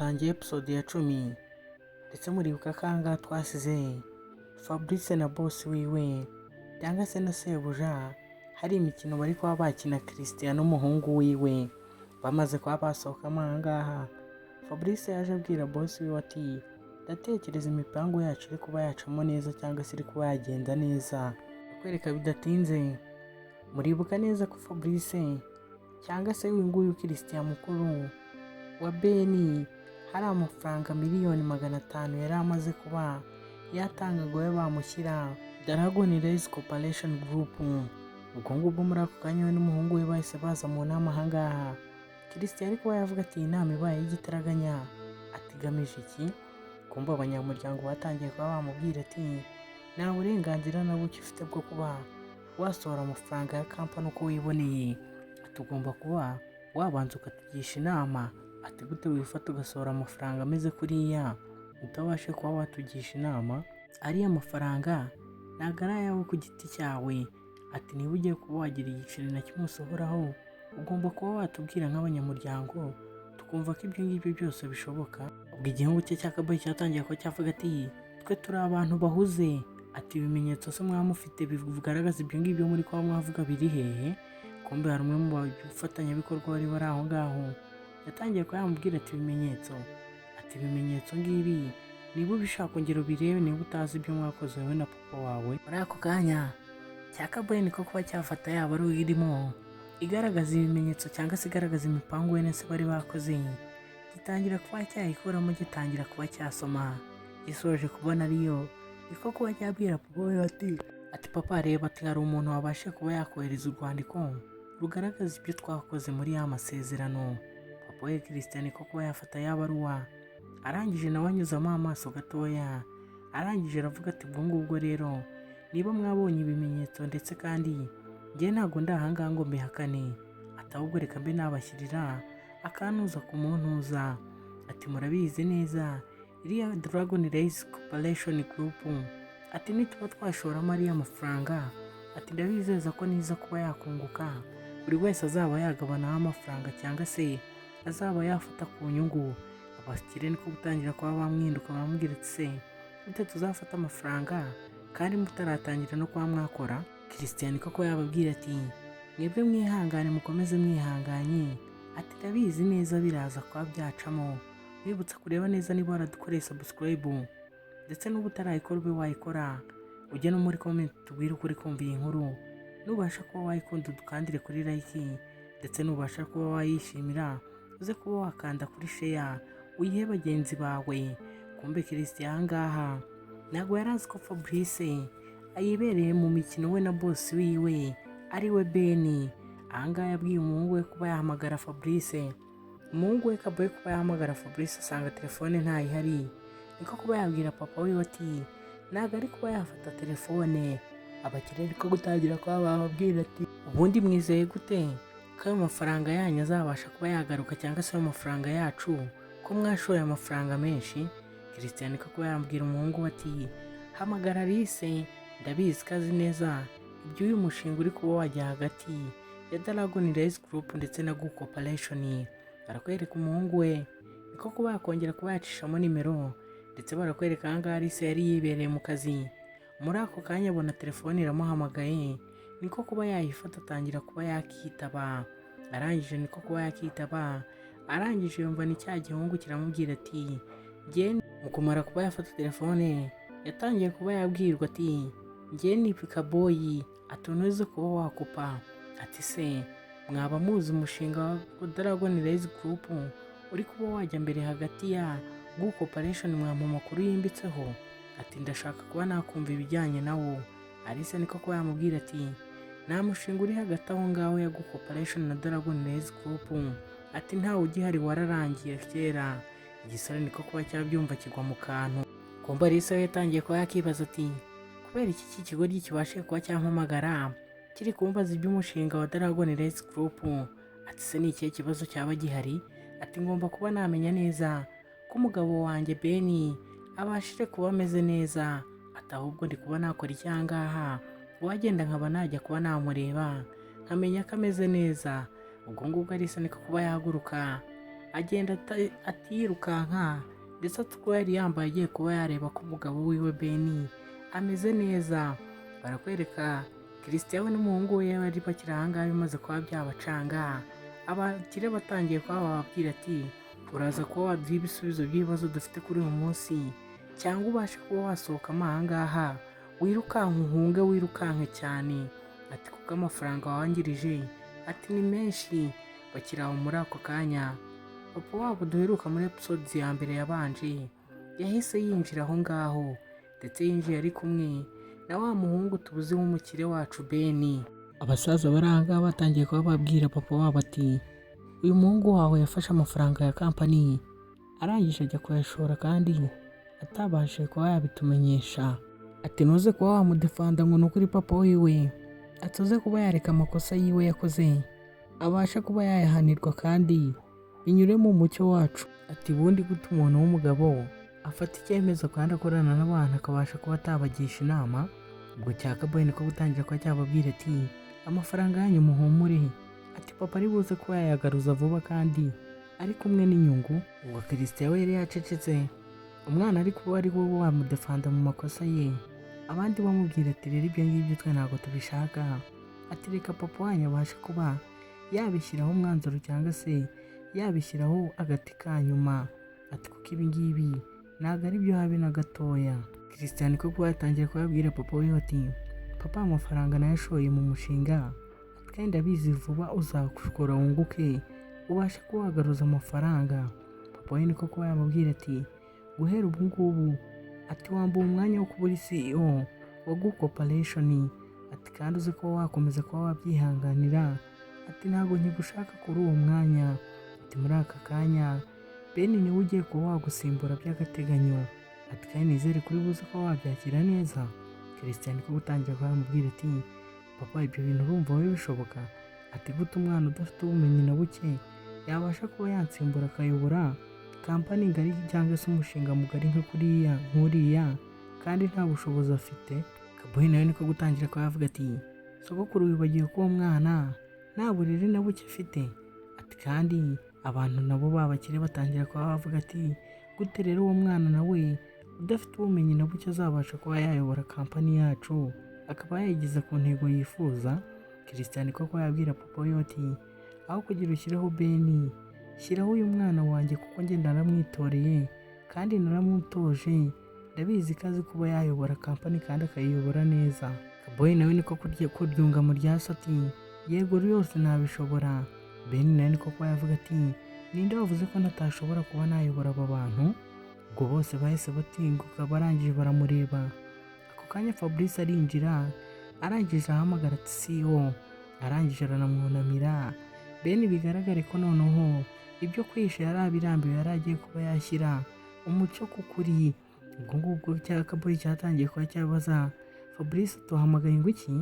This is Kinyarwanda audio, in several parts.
dutangiye episode ya 10 ndetse muribuka ko ahangaha twasize Fabrice na boss wiwe cyangwa se na sebuja hari imikino bari kuba bakina Christian n'umuhungu wiwe. Bamaze kuba basohokamo ahangaha, Fabrice yaje abwira boss wiwe ati ndatekereza imipango yacu iri kuba yacamo neza cyangwa se iri kuba yagenda neza. Kwereka bidatinze, muribuka neza ko Fabrice cyangwa se uyu nguyu Christian mukuru wa Beni hari amafaranga miliyoni 500 yari amaze kuba yatanga ngo bamushyira Dragon Race Corporation Group. Ubwo ngubwo muri ako kanya we n'umuhungu we bahise baza mu nama ahangaha. Christian ariko yavuga ati inama ibaye y'igitaraganya atigamije iki. Kumva abanyamuryango batangiye kuba bamubwira ati nta burenganzira na buke ufite bwo kuba wasohora amafaranga ya kampani uko wiboneye. Tugomba kuba wabanza ukatugisha inama. Ati gute wifata ugasohora amafaranga ameze kuriya utabashe kuba watugisha inama? Ariya mafaranga ntabwo ari ayawe ku giti cyawe. Ati niba ugiye kuba wagira igiceri na kimwe usohoraho, ugomba kuba watubwira nk'abanyamuryango tukumva ko ibyo ngibyo byose bishoboka. Ubwo igihugu cye cyakabaye cyatangiye ko cyavuga ati twe turi abantu bahuze. Ati ibimenyetso se mwamufite bigaragaza ibyo ngibyo muri kuba mwavuga biri hehe? Kumbe hari umwe mu bafatanyabikorwa bari bari aho ngaho yatangiye kuba yamubwira ati ibimenyetso. Ati ibimenyetso ngibi niba ubishaka ongera ubirebe niba utazi ibyo mwakoze wowe na papa wawe. Muri ako kanya cyakabaye niko kuba cyafata yaba ari irimo igaragaza ibimenyetso cyangwa se igaragaza imipango wene se bari bakoze, gitangira kuba cyayikuramo, gitangira kuba cyasoma. Gisoje kubona ariyo niko kuba cyabwira papa we ati papa reba, ati hari umuntu wabashe kuba yakohereza urwandiko rugaragaza ibyo twakoze muri ya masezerano. Papa we Christian niko kuba yafata ya baruwa, arangije nawe anyuzamo amaso gatoya, arangije aravuga ati ubwo ngubwo rero niba mwabonye ibimenyetso ndetse kandi njye ntabwo ndahangaha ngo mbihakane, ati ahubwo reka mbe nabashyirira akantuza ku muntuza. Ati murabizi neza iriya Dragon Race Corporation Group, ati nituba twashoramo ariya mafaranga, ati ndabizeza ko niza kuba yakunguka buri wese azaba yagabanaho amafaranga cyangwa se azaba yafata ku nyungu. Abakire niko gutangira kuba bamwinduka baramubwira ati se gute tuzafata amafaranga kandi mutaratangira no kuba mwakora? Christian koko yababwira ati mwebwe mwihangane, mukomeze mwihanganye. Ati ndabizi neza biraza kuba byacamo. Wibutsa kureba neza niba waradukoreye subscribe ndetse n'ubu utarayikora ube wayikora, ujye no muri comment tubwire uko uri kumva iyi nkuru. Nubasha kuba wayikunda dukandire kuri like, ndetse nubasha kuba wayishimira uze kuba wakanda kuri share uyihe bagenzi bawe. Kumbe Christian ahangaha ntabwo yarazi ko Fabrice ayibereye mu mikino we na boss wiwe ari we Beni. Ahangaha yabwiye umuhungu we kuba yahamagara Fabrice. Umuhungu we kaboye kuba yahamagara Fabrice asanga telefone ntayihari. Niko kuba yabwira papa wiwe ati ntabwo ari kuba yafata telefone. Abakire niko gutangira kuba bababwira ati ubundi mwizeye gute ko ayo mafaranga yanyu azabasha kuba yagaruka cyangwa se ayo mafaranga yacu ko mwashoye amafaranga menshi? Christian niko kuba yambwira umuhungu we ati hamagara Alice, ndabizi ko azi neza ibyo uyu mushinga uri kuba wajya hagati ya Dragon Race Group ndetse na Go Corporation. Barakwereka umuhungu we niko kuba yakongera kuba yacishamo nimero ndetse barakwereka ahangaha Alice yari yibereye mu kazi. Muri ako kanya abona telefone iramuhamagaye, niko kuba yayifata atangira kuba yakitaba. Arangije niko kuba yakitaba, arangije yumva ni cya gihungu kiramubwira ati njye. Mu kumara kuba yafata telefone yatangiye kuba yabwirwa ati njye ni Pikaboy, atunoze kuba wakupa. Ati se mwaba muzi umushinga wa Dragon Race Group uri kuba wajya mbere hagati ya Go Corporation, mwampa amakuru yimbitseho? Ati ndashaka kuba nakumva ibijyanye nawo. Alice niko kuba yamubwira ati nta mushinga uri hagati aho ngaho ya Go Corporation na Dragon Race Group. Ati ntawe ugihari, wararangiye kera. Igisore niko kuba cyabyumva kigwa mu kantu. Kumva Alice yatangiye kuba yakibaza ati kubera iki kigo kibashe kuba cyampamagara kiri kumbaza iby'umushinga wa Dragon Race Group? Ati se ni ikihe kibazo cyaba gihari? Ati ngomba kuba namenya neza ko umugabo wanjye Beni abashije kuba ameze neza. Ati ahubwo ndi kuba nakora icyangaha wagenda nkaba najya kuba namureba nkamenya ko ameze neza. Ubwo ngubwo Alice niko kuba yahaguruka agenda atirukanka ndetse atwo yari yambaye agiye kuba yareba ko umugabo wiwe Beni ameze neza. Barakwereka Christian we n'umuhungu we bari bakiri ahangaha bimaze kuba byabacanga. Abakire batangiye kuba bababwira ati uraza kuba waduha ibisubizo by'ibibazo dufite kuri uyu munsi cyangwa ubashe kuba wasohokamo ahangaha wirukanka uhunge wirukanke cyane, ati kuko amafaranga wangirije ati ni menshi. Bakiri aho muri ako kanya papa wabo duheruka muri episodes ya mbere yabanje yahise yinjira aho ngaho, ndetse yinjiye ari kumwe na wa muhungu tubuze w'umukire wacu Beni. Abasaza bari ahangaha batangiye kuba babwira papa wabo ati uyu muhungu wawe yafashe amafaranga ya kampani arangije ajya kuyashora kandi atabashije kuba yabitumenyesha, ati ntuze kuba wamudefanda ngo ni ukuri papa wiwe atuze kuba yareka amakosa yiwe yakoze abasha kuba yayahanirwa kandi binyure mu mucyo wacu. Ati bundi gute umuntu w'umugabo afata icyemezo kandi akorana n'abantu akabasha kuba atabagisha inama? Ubwo cyakabaye niko gutangira kuba cyababwira ati amafaranga yanyu muhumure, ati papa ari buze kuba yayagaruza vuba kandi ari kumwe n'inyungu. Ubwo Christian we yari yacecetse, umwana ari kuba ari wowe wamudefanda mu makosa ye, abandi bamubwira ati rero ibyo ngibyo twe ntabwo tubishaka, ati reka papa wanyu abashe kuba yabishyiraho umwanzuro cyangwa se yabishyiraho agati ka nyuma, ati kuko ibi ngibi ntabwo ari byo habe na gatoya. Christian ko kuba yatangiye kubabwira papa we ati papa amafaranga nayashoye mu mushinga kandi ndabizi vuba uzakora wunguke ubashe kuba wagaruza amafaranga. Papa we niko kuba yamubwira ati guhera ubu ngubu ati wambuye umwanya wo kuba uri CEO wa Go Corporation, ati kandi uzi ko wakomeza kuba wabyihanganira, ati ntabwo nkigushaka kuri uwo mwanya, ati muri aka kanya Beni niwe ugiye kuba wagusimbura by'agateganyo, ati kandi nizere kuri buze ko wabyakira neza. Christian ko gutangira kumubwira ati papa ibyo bintu urumva wowe bishoboka? Ati gute umwana udafite ubumenyi na buke yabasha kuba yansimbura akayobora kampani ngari cyangwa se umushinga mugari nka kuriya nkuriya kandi nta bushobozi afite? Kaboyi nawe niko gutangira kuba yavuga ati sogokuru wibagiwe ko uwo mwana nta burere na buke afite, ati kandi abantu nabo babakire batangira kuba bavuga ati gute rero uwo mwana nawe udafite ubumenyi na buke azabasha kuba yayobora kampani yacu akaba yayigeza ku ntego yifuza? Christian ko yabwira papa we ati aho kugira ushyireho Beni shyiraho uyu mwana wanjye kuko njye naramwitoreye kandi naramutoje, ndabizi ko azi kuba yayobora kampani kandi akayiyobora neza. Kaboyi nawe niko kuryunga mu ryaso ati yego rwose nabishobora. Beni nawe niko kuba yavuga ati ninde wavuze ko natashobora kuba nayobora aba bantu? Ubwo bose bahise batinguka barangije baramureba. Ako kanya Fabrice arinjira arangije ahamagara ati CEO, arangije aranamwunamira. Beni bigaragare ko noneho ibyo kwisha yari abirambiwe yari agiye kuba yashyira umucyo ku kuri. Ubwo ngubwo Kaboyi cyatangiye kuba cyabaza Fabrice tuhamagaye ngo iki?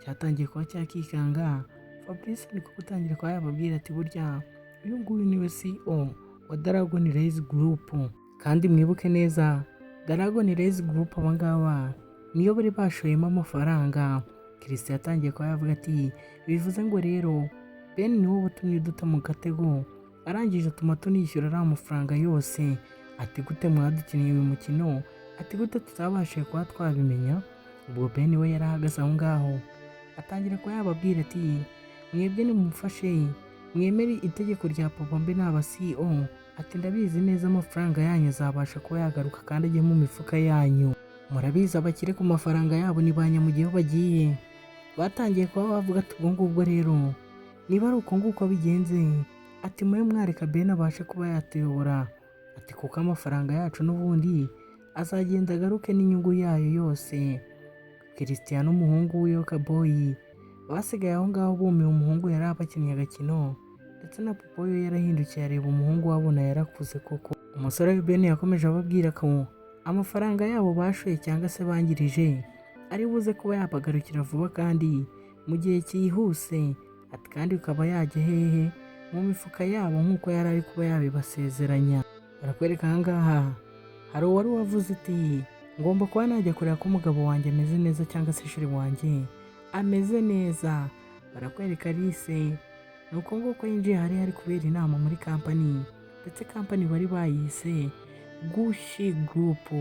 Cyatangiye kuba cyakikanga. Fabrice niko gutangira kuba yababwira ati burya uyu nguyu niwe CEO wa Dragon Race Group, kandi mwibuke neza Dragon Race Group abangaba niyo bari bashoyemo amafaranga. Christian yatangiye kuba yavuga ati bivuze ngo rero Ben niwe watumye duta mu gatego, arangije atuma tunishyura ari amafaranga yose. Ati gute mwadukiniye uyu mukino? Ati gute tutabashije kuba twabimenya? Ubwo Ben we yarahagaze aho ngaho atangira kuba yababwira ati mwebwe nimumufashe mwemere itegeko rya papa mbe n'aba CEO, ati ndabizi neza amafaranga yanyu azabasha kuba yagaruka kandi ajye mu mifuka yanyu. Murabizi abakire ku mafaranga yabo ni ba nyamugihe bagiye. Batangiye kuba bavuga ati ubwo ngubwo rero niba ari uko nguko bigenze, ati mwe mwareka Ben abashe kuba yatuyobora, ati kuko amafaranga yacu n'ubundi azagenda agaruke n'inyungu yayo yose. Christian n'umuhungu we Kaboyi basigaye aho ngaho bumiwe. Umuhungu yari abakinnye agakino ndetse na papa we yarahindukiye areba umuhungu wabona yarakuze koko. Umusore wa Ben yakomeje ababwira ko amafaranga yabo bashoye cyangwa se bangirije ari buze kuba yabagarukira vuba kandi mu gihe cyihuse, ati kandi ukaba yajya hehe mu mifuka yabo nk'uko yari ari kuba yabibasezeranya. Barakwereka aha ngaha hari uwari wavuze ati ngomba kuba najya kureba ko umugabo wanjye ameze neza cyangwa se ishuri wanjye ameze neza. Barakwereka Alice nuko nguko yinjiye hari kubera inama muri kampani, ndetse kampani bari bayise Gucci Group.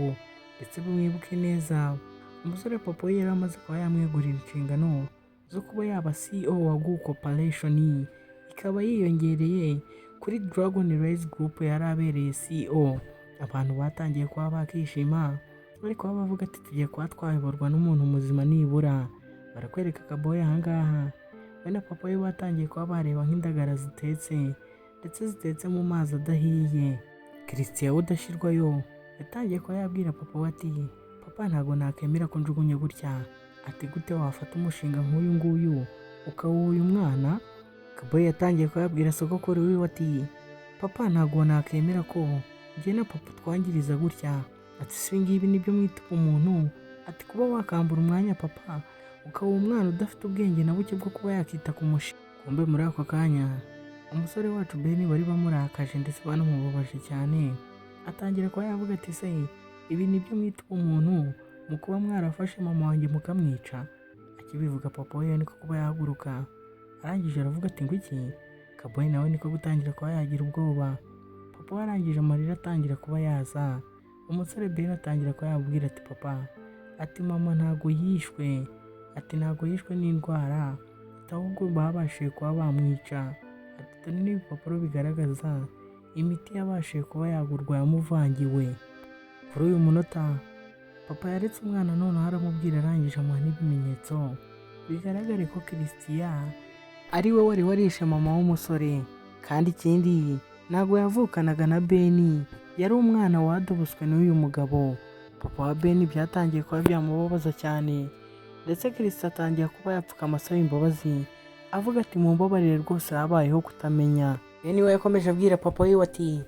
Ndetse mwibuke neza umusore papa we yari amaze kuba yamwegurira inshingano zo kuba yaba CEO wa Gucci Corporation, ikaba yiyongereye kuri Dragon Race Group yari abereye CEO. Abantu batangiye kuba bakishima ariko bavuga ati tugiye kuba twayoborwa n'umuntu muzima nibura. Barakwereka akaboye ahangaha we na papa we batangiye kuba bareba nk'indagara zitetse ndetse zitetse mu mazi adahiye. Christian udashirwayo yatangiye kuba yabwira papa we ati papa ntago nakemera ko njugunye gutya. Ati gute wafata umushinga nk'uyu nguyu ukawuha uyu mwana? Kaboye yatangiye kuba yabwira sogokuru wiwe ati papa ntago nakemera ko njye na papa twangiriza gutya. Ati si ngibi nibyo mwita umuntu? Ati kuba wakambura umwanya papa ukawuha umwana udafite ubwenge na buke bwo kuba yakita ku mushinga. Kumbe muri ako kanya umusore wacu Ben bari bamurakaje ndetse banamubabaje cyane. Atangira kuba yavuga ati se ibi nibyo mwita umuntu mu kuba mwarafashe mama wanjye mukamwica? Akibivuga papa we niko kuba yahaguruka arangije aravuga ati ngwiki. Kaboyi nawe niko gutangira kuba yagira ubwoba. Papa warangije amarira atangira kuba yaza. Umusore Ben atangira kuba yabwira ati papa ati mama ntago yishwe. Ati ntago yishwe n'indwara, ahubwo babashije kuba bamwica. Ati dore n'ibipapuro bigaragaza imiti yabashije kuba yagurwa yamuvangiwe. Kuri uyu munota papa yaretse umwana noneho aramubwira arangije amuha n'ibimenyetso bigaragare ko Christian ari we wari warishe mama w'umusore. Kandi ikindi ntago yavukanaga na Ben, yari umwana wadubuswe n'uyu mugabo. Papa wa Ben byatangiye kuba byamubabaza cyane ndetse Christian atangiye kuba yapfukama asaba imbabazi avuga ati mumbabarire rwose habayeho kutamenya. Ben we yakomeje abwira papa we ati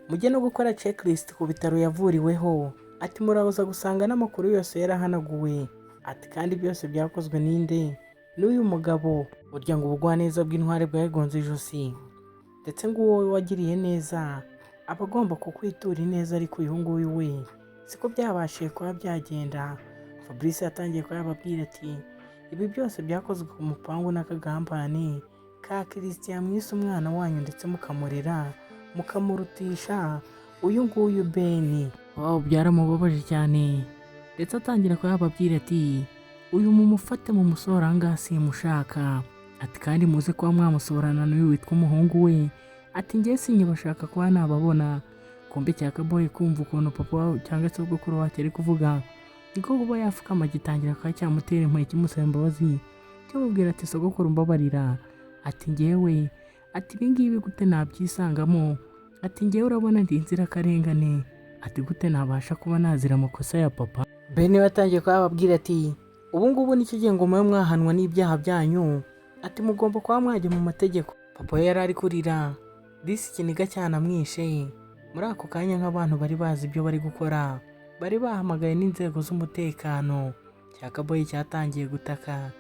mujye no gukora checklist ku bitaro yavuriweho. Ati murabuza gusanga n'amakuru yose yarahanaguwe. Ati kandi byose byakozwe ninde? N'uyu mugabo. Burya ngo ubugwaneza bw'intware bwayigonze ijosi, ndetse ngo wowe wagiriye neza aba agomba kukwitura ineza, ariko uyu nguyu we siko byabashije kuba byagenda. Fabrice yatangiye kuba yababwira ati ibi byose byakozwe ku mupangu n'akagambane ka Christian mwise umwana wanyu ndetse mukamurera mukamurutisha uyu nguyu Ben. Wow, byaramubabaje cyane ndetse atangira kuba yababwira ati uyu mumufate mumusora ahangaha simushaka. Ati kandi muze kuba mwamusorana n'uyu witwa umuhungu we. Ati njye sinyibashaka kuba nababona. Kumbe cya Kaboyi kumva ukuntu papa cyangwa se sogokuru wake ari kuvuga niko kuba yafukama gitangira kuba cyamutera impuhwe kimusaba imbabazi cyamubwira ati sogokuru mbabarira. Ati njyewe ati ibingibi gute nabyisangamo? Ati njyewe urabona ndi inzirakarengane. Ati gute nabasha kuba nazira amakosa ya papa? Ben watangiye kuba ababwira ati ubu ngubu nicyo gihe ngo mwe mwahanwa n'ibyaha byanyu. Ati mugomba kuba mwajya mu mategeko. Papa yari ari kurira disi ikiniga cyane amwishe. Muri ako kanya nk'abantu bari bazi ibyo bari gukora bari bahamagaye n'inzego z'umutekano. Cya Kaboyi cyatangiye gutaka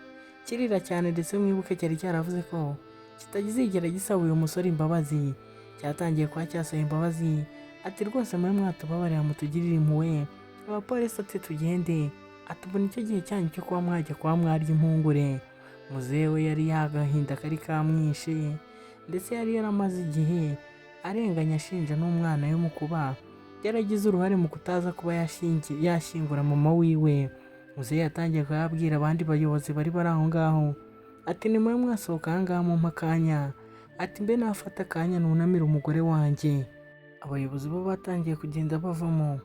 kirira cyane ndetse mwibuke cyari cyaravuze ko kitazigera gisaba uyu musore imbabazi. Cyatangiye kuba cyasaba imbabazi ati rwose mwe mwatubabarira mutugirire impuhwe. Abapolisi ati tugende. Ati ubu nicyo gihe cyanyu cyo kuba mwajya kuba mwarya impungure. Muzehe we yari yagahinda kari kamwishe ndetse yari yaramaze igihe arenganya ashinja n'umwana we mu kuba yaragize uruhare mu kutaza kuba yashyingura mama wiwe. Muzehe yatangiye kuyabwira abandi bayobozi bari bari aho ngaho ati ni mwe mwasohoka aha ngaha mu makanya. Ati mbe nafata akanya nunamira umugore wanjye. Abayobozi bo batangiye kugenda bavamo.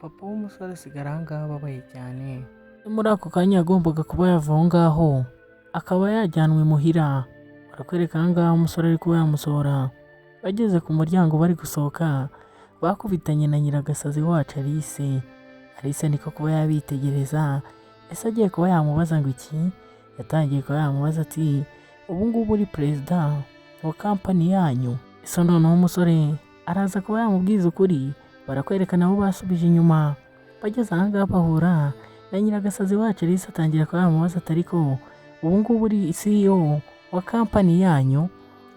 Papa w'umusore asigara aha ngaha ababaye cyane. Muri ako kanya yagombaga kuba yava aho ngaho akaba yajyanwe muhira. Barakwereka aha ngaha umusore ari kuba yamusohora. Bageze ku muryango bari gusohoka bakubitanye na nyiragasazi wacu Alice. Alice niko kuba yabitegereza ese agiye kuba yamubaza ngo iki. Yatangiye kuba yamubaza ati ubu ngubu uri perezida wa kampani yanyu? Ese noneho umusore araza kuba yamubwiza ukuri. Barakwereka nabo basubije inyuma. Bageze aha ngaha bahura na nyiragasazi wacu Alice atangira kuba yamubaza ati ariko ubu ngubu uri CEO wa kampani yanyu?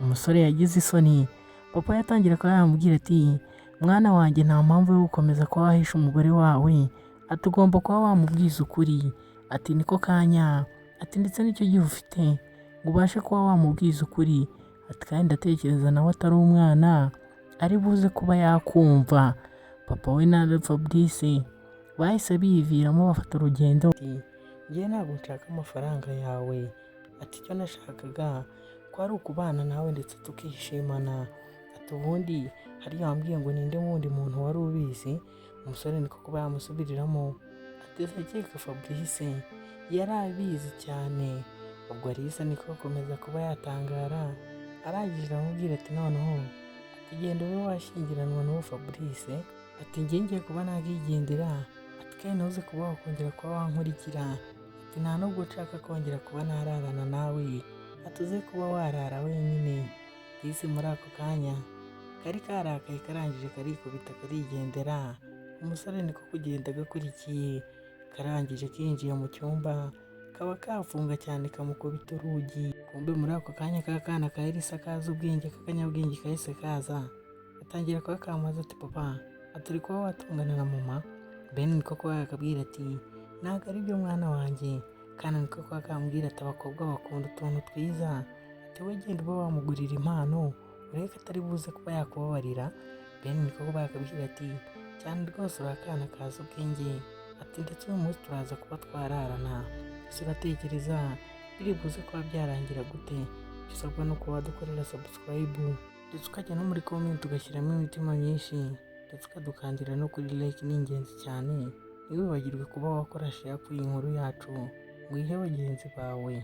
Umusore yagize isoni. Papa yatangira kuba yamubwira ati mwana wanjye nta mpamvu yo gukomeza kuba wahisha umugore wawe. Ati ugomba kuba wamubwiza ukuri. Ati niko kanya. Ati ndetse nicyo gihe ufite ngo ubashe kuba wamubwiza ukuri. Ati kandi ndatekereza nawe atari umwana. ari buze kuba yakumva. Papa we na Fabrice bahise biviramo bafata urugendo. Njye ntabwo nshaka amafaranga yawe, ati icyo nashakaga ko ari ukubana nawe ndetse tukishimana. Ati ubundi hariya wambwiye ngo ninde wundi muntu wari ubizi. Umusore niko kuba yamusubiriramo ati akeka Fabrice yari abizi cyane. Ubwo Alice niko akomeza kuba yatangara, arangije aramubwira ati noneho ati genda ube washyingiranwa n'uwo Fabrice, ati njye ngiye kuba nakigendera, ati kandi ntuze kuba wakongera kuba wankurikira, ati nta nubwo nshaka kongera kuba nararana nawe, ati uze kuba warara wenyine. Alice muri ako kanya kari karakaye karangije karikubita karigendera. Umusore niko kugenda gakurikiye, karangije kinjiye mu cyumba kaba kafunga cyane kamukubita urugi. Kumbe muri ako kanya kakana ka Elisa kaza ubwenge, kakanyabwenge kahise kaza gatangira kuba kamaze ati papa aturi kuba watungana na mama. Ben niko kuba yakabwira ati ntabwo ari byo mwana wanjye. Kana niko kuba kamubwira ati abakobwa bakunda utuntu twiza, ati we genda uba wamugurira impano urebe ko atari buze kuba yakubabarira. Ben niko kuba yakabwira ati cyane rwose urakana kaza ubwenge, ati ndetse uyu munsi turaza kuba twararana. Ese uratekereza biri buze kuba byarangira gute? Bisabwa no kuba dukorera subscribe ndetse ukajya no muri comment ugashyiramo imitima myinshi ndetse ukadukandira no kuri like. Ni ingenzi cyane, ntiwibagirwe kuba wakora share kuri iyi nkuru yacu ngo ihe bagenzi bawe.